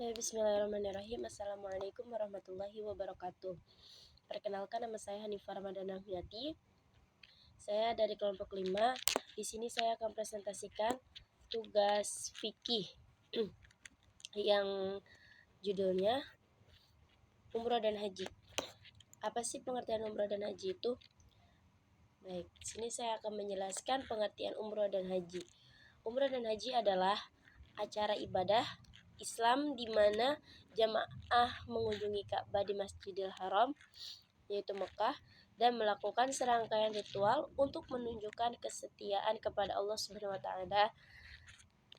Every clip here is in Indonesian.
Bismillahirrahmanirrahim. Assalamualaikum warahmatullahi wabarakatuh. Perkenalkan, nama saya Hanifah Ramadhana Hamiati. Saya dari kelompok 5. Di sini saya akan presentasikan tugas fikih yang judulnya Umroh dan Haji. Apa sih pengertian umroh dan haji itu? Baik, di sini saya akan menjelaskan pengertian umroh dan haji. Umroh dan haji adalah acara ibadah Islam di mana jamaah mengunjungi Ka'bah di Masjidil Haram, yaitu Mekah, dan melakukan serangkaian ritual untuk menunjukkan kesetiaan kepada Allah Subhanahu wa taala.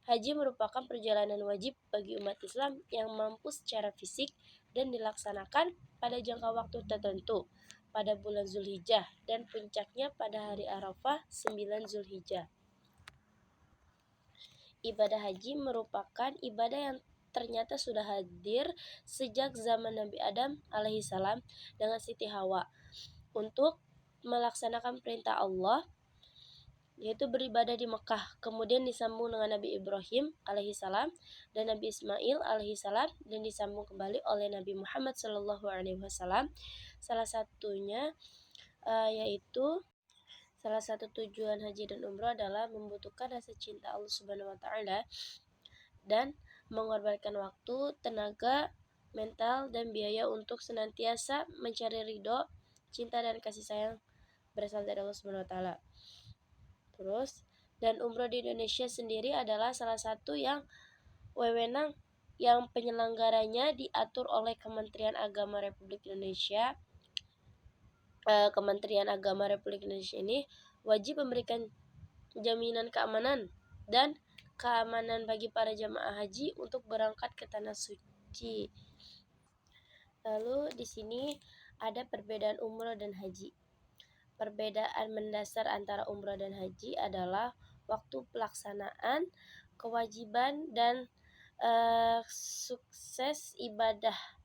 Haji merupakan perjalanan wajib bagi umat Islam yang mampu secara fisik dan dilaksanakan pada jangka waktu tertentu pada bulan Zulhijjah dan puncaknya pada hari Arafah 9 Zulhijjah. Ibadah haji merupakan ibadah yang ternyata sudah hadir sejak zaman Nabi Adam alaihissalam dengan Siti Hawa untuk melaksanakan perintah Allah, yaitu beribadah di Mekah. Kemudian disambung dengan Nabi Ibrahim alaihissalam dan Nabi Ismail alaihissalam dan disambung kembali oleh Nabi Muhammad SAW. Salah satu tujuan haji dan umroh adalah membutuhkan rasa cinta Allah Subhanahu wa taala dan mengorbankan waktu, tenaga, mental, dan biaya untuk senantiasa mencari ridho, cinta, dan kasih sayang berasal dari Allah Subhanahu wa taala. Terus, dan umroh di Indonesia sendiri adalah salah satu yang wewenang yang penyelenggaranya diatur oleh Kementerian Agama Republik Indonesia. Kementerian Agama Republik Indonesia ini wajib memberikan jaminan keamanan dan keamanan bagi para jamaah haji untuk berangkat ke tanah suci. Lalu di sini ada perbedaan umroh dan haji. Perbedaan mendasar antara umroh dan haji adalah waktu pelaksanaan, kewajiban, dan sukses ibadah.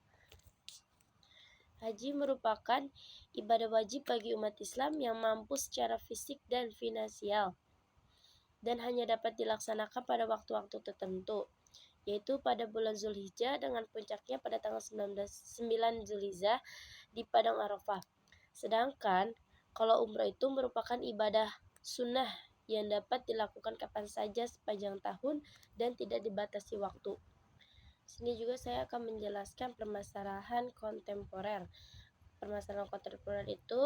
Haji merupakan ibadah wajib bagi umat Islam yang mampu secara fisik dan finansial dan hanya dapat dilaksanakan pada waktu-waktu tertentu, yaitu pada bulan Zulhijjah dengan puncaknya pada tanggal 9 Zulhijjah di Padang Arafah. Sedangkan kalau umrah itu merupakan ibadah sunnah yang dapat dilakukan kapan saja sepanjang tahun dan tidak dibatasi waktu. Sini juga saya akan menjelaskan permasalahan kontemporer. Permasalahan kontemporer itu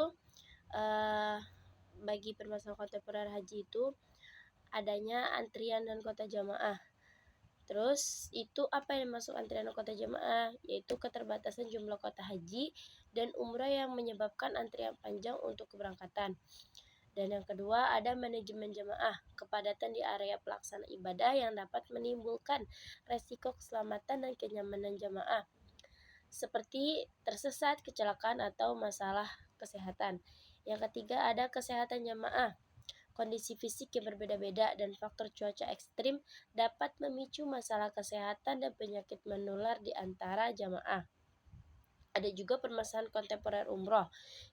bagi permasalahan kontemporer haji itu adanya antrian dan kota jamaah. Terus itu apa yang masuk antrian dan kota jamaah? Yaitu keterbatasan jumlah kota haji dan umrah yang menyebabkan antrian panjang untuk keberangkatan. Dan yang kedua ada manajemen jamaah, kepadatan di area pelaksana ibadah yang dapat menimbulkan resiko keselamatan dan kenyamanan jamaah, seperti tersesat, kecelakaan, atau masalah kesehatan. Yang ketiga ada kesehatan jamaah. Kondisi fisik yang berbeda-beda dan faktor cuaca ekstrim dapat memicu masalah kesehatan dan penyakit menular di antara jamaah. Ada juga permasalahan kontemporer umroh,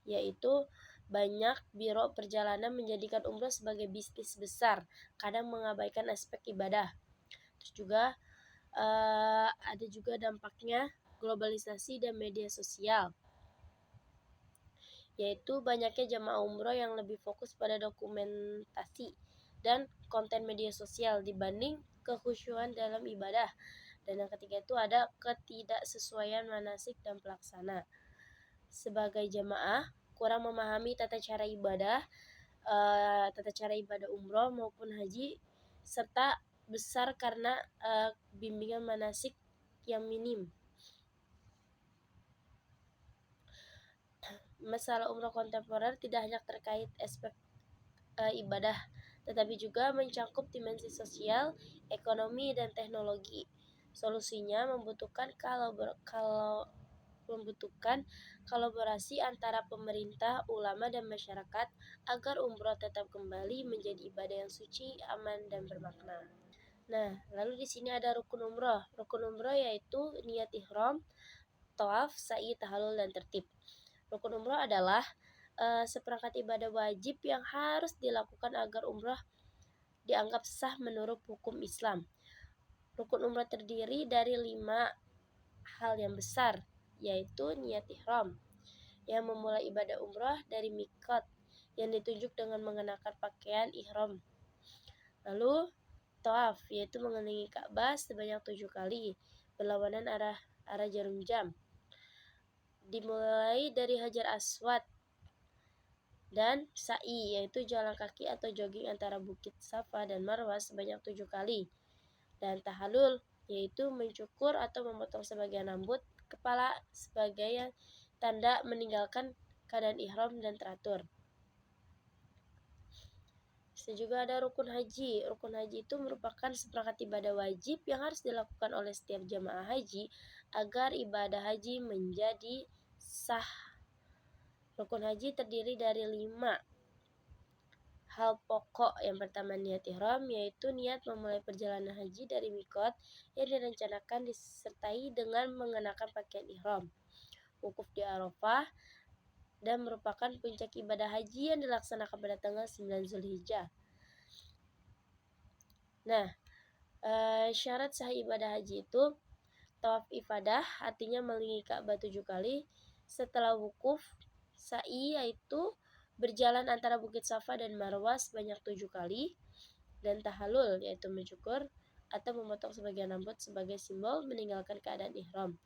yaitu banyak biro perjalanan menjadikan umroh sebagai bisnis besar, kadang mengabaikan aspek ibadah. Terus juga ada juga dampaknya globalisasi dan media sosial, yaitu banyaknya jamaah umroh yang lebih fokus pada dokumentasi dan konten media sosial dibanding kekhusyuan dalam ibadah. Dan yang ketiga itu ada ketidaksesuaian manasik dan pelaksana. Sebagai jamaah kurang memahami tata cara ibadah umroh maupun haji, serta besar karena bimbingan manasik yang minim. Masalah umroh kontemporer tidak hanya terkait aspek ibadah, tetapi juga mencakup dimensi sosial, ekonomi, dan teknologi. Solusinya membutuhkan kolaborasi antara pemerintah, ulama, dan masyarakat agar umroh tetap kembali menjadi ibadah yang suci, aman, dan bermakna. Nah, lalu di sini ada rukun umroh. Rukun umroh yaitu niat ihram, tawaf, sa'i, tahallul, dan tertib. Rukun umroh adalah seperangkat ibadah wajib yang harus dilakukan agar umroh dianggap sah menurut hukum Islam. Rukun umroh terdiri dari 5 hal yang besar, yaitu niat ihram, yang memulai ibadah umrah dari mikot yang ditunjuk dengan mengenakan pakaian ihram. Lalu tawaf, yaitu mengelilingi Ka'bah sebanyak 7 kali berlawanan arah jarum jam, dimulai dari Hajar Aswad. Dan sa'i, yaitu jalan kaki atau jogging antara Bukit Safa dan Marwah sebanyak 7 kali. Dan tahalul, yaitu mencukur atau memotong sebagian rambut kepala sebagai tanda meninggalkan keadaan ihram dan teratur. Dan juga ada rukun haji. Rukun haji itu merupakan seperangkat ibadah wajib yang harus dilakukan oleh setiap jamaah haji agar ibadah haji menjadi sah. Rukun haji terdiri dari 5 hal pokok. Yang pertama niat ihram, yaitu niat memulai perjalanan haji dari mikot yang direncanakan disertai dengan mengenakan pakaian ihram. Wukuf di Arafah dan merupakan puncak ibadah haji yang dilaksanakan pada tanggal 9 Zulhijjah. Nah, syarat sah ibadah haji itu tawaf ifadah, artinya mengelilingi Ka'bah 7 kali. Setelah wukuf, sa'i, yaitu berjalan antara Bukit Safa dan Marwah sebanyak 7 kali. Dan tahalul, yaitu mencukur atau memotong sebagian rambut sebagai simbol meninggalkan keadaan ihram.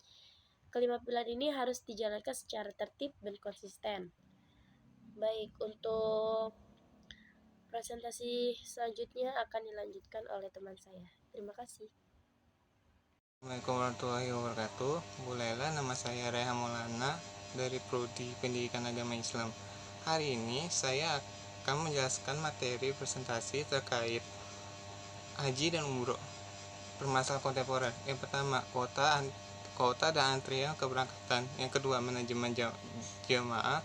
Kelima pilihan ini harus dijalankan secara tertib dan konsisten. Baik, untuk presentasi selanjutnya akan dilanjutkan oleh teman saya. Terima kasih. Assalamualaikum warahmatullahi wabarakatuh. Bu Lela, nama saya Reha Maulana dari Prodi Pendidikan Agama Islam. Hari ini saya akan menjelaskan materi presentasi terkait haji dan umroh permasalahan kontemporer. Yang pertama, kota dan antrian keberangkatan. Yang kedua, manajemen jemaah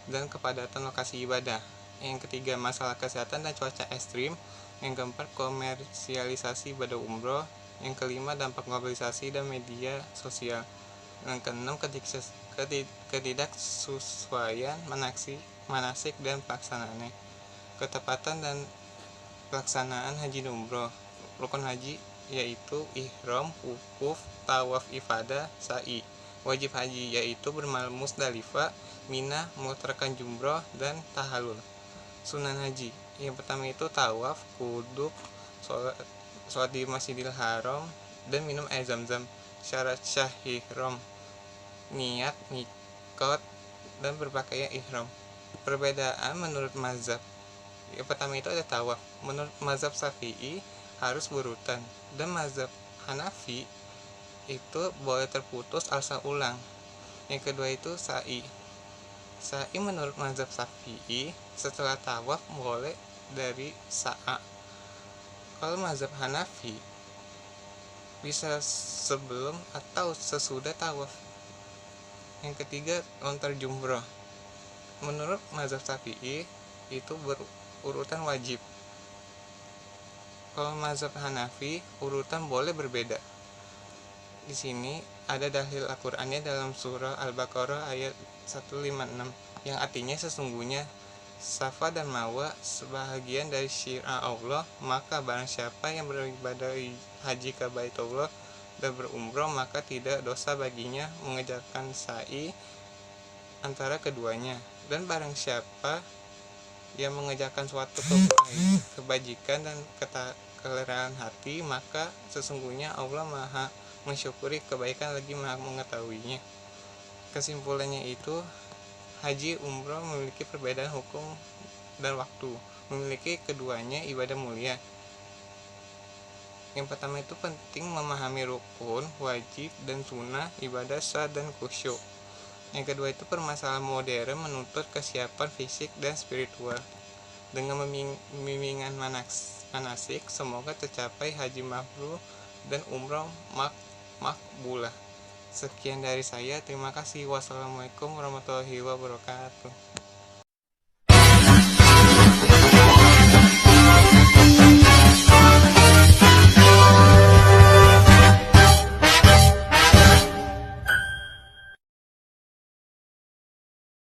dan kepadatan lokasi ibadah. Yang ketiga, masalah kesehatan dan cuaca ekstrim. Yang keempat, komersialisasi ibadah umroh. Yang kelima, dampak globalisasi dan media sosial. Yang keenam, ketidaksesuaian manasik dan pelaksanaannya. Ketepatan dan pelaksanaan haji dan umroh. Rukun haji yaitu ihram, wukuf, tawaf ifadah, sa'i. Wajib haji yaitu bermalam Musdalifah, Mina, melontarkan jumroh, dan tahalul. Sunan haji, yang pertama itu tawaf, kuduk, sholat di Masjidil Haram, dan minum air zam-zam. Syarat syah ihram, niat, mikot, dan berpakaian ihram. Perbedaan menurut mazhab. Yang pertama itu ada tawaf. Menurut mazhab Syafi'i harus berurutan, dan mazhab Hanafi itu boleh terputus asal ulang. Yang kedua itu sa'i. Sa'i menurut mazhab Syafi'i setelah tawaf boleh dari sa'a. Kalau mazhab Hanafi bisa sebelum atau sesudah tawaf. Yang ketiga, lontar jumroh. Menurut mazhab Syafi'i itu berurutan wajib. Kalau mazhab Hanafi urutan boleh berbeda. Di sini ada dalil Al-Qur'annya dalam surah Al-Baqarah ayat 156 yang artinya sesungguhnya Safa dan Marwah sebahagian dari syiar Allah, maka barang siapa yang beribadah haji ke Baitullah dan berumrah maka tidak dosa baginya mengerjakan sa'i antara keduanya. Dan barang siapa yang mengerjakan suatu kebajikan dan kelerahan hati, maka sesungguhnya Allah Maha mensyukuri kebaikan lagi Maha mengetahuinya. Kesimpulannya itu, haji umroh memiliki perbedaan hukum dan waktu. Memiliki keduanya ibadah mulia. Yang pertama itu penting memahami rukun, wajib, dan sunnah ibadah sah dan khusyuk. Yang kedua itu permasalahan modern menuntut kesiapan fisik dan spiritual. Dengan bimbingan manasik, semoga tercapai haji mabrur dan umroh makbulah. Sekian dari saya, terima kasih. Wassalamualaikum warahmatullahi wabarakatuh.